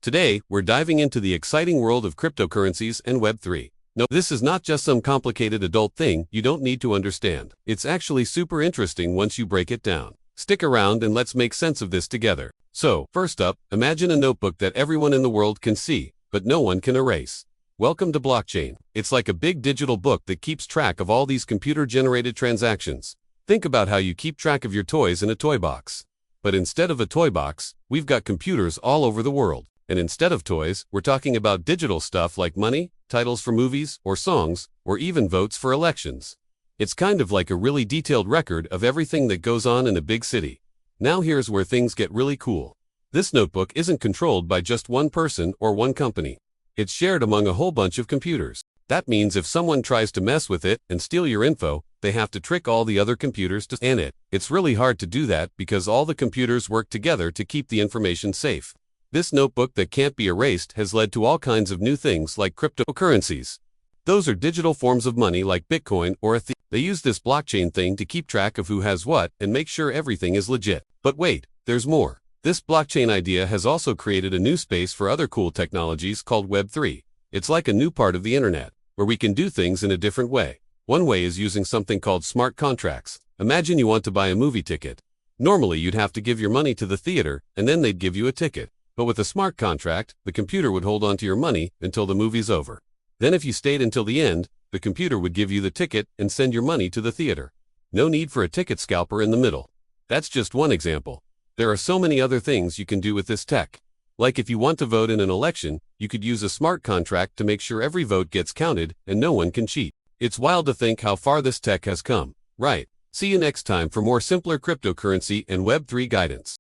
Today, we're diving into the exciting world of cryptocurrencies and Web3. No, this is not just some complicated adult thing you don't need to understand. It's actually super interesting once you break it down. Stick around and let's make sense of this together. So, first up, imagine a notebook that everyone in the world can see, but no one can erase. Welcome to blockchain. It's like a big digital book that keeps track of all these computer-generated transactions. Think about how you keep track of your toys in a toy box. But instead of a toy box, we've got computers all over the world. And instead of toys, we're talking about digital stuff like money, titles for movies or songs, or even votes for elections. It's kind of like a really detailed record of everything that goes on in a big city. Now here's where things get really cool. This notebook isn't controlled by just one person or one company. It's shared among a whole bunch of computers. That means if someone tries to mess with it and steal your info, they have to trick all the other computers to scan it. It's really hard to do that because all the computers work together to keep the information safe. This notebook that can't be erased has led to all kinds of new things like cryptocurrencies. Those are digital forms of money like Bitcoin or Ethereum. They use this blockchain thing to keep track of who has what and make sure everything is legit. But wait, there's more. This blockchain idea has also created a new space for other cool technologies called Web3. It's like a new part of the internet, where we can do things in a different way. One way is using something called smart contracts. Imagine you want to buy a movie ticket. Normally you'd have to give your money to the theater and then they'd give you a ticket. But with a smart contract, the computer would hold on to your money until the movie's over. Then if you stayed until the end, the computer would give you the ticket and send your money to the theater. No need for a ticket scalper in the middle. That's just one example. There are so many other things you can do with this tech. Like if you want to vote in an election, you could use a smart contract to make sure every vote gets counted and no one can cheat. It's wild to think how far this tech has come, right? See you next time for more simpler cryptocurrency and Web3 guidance.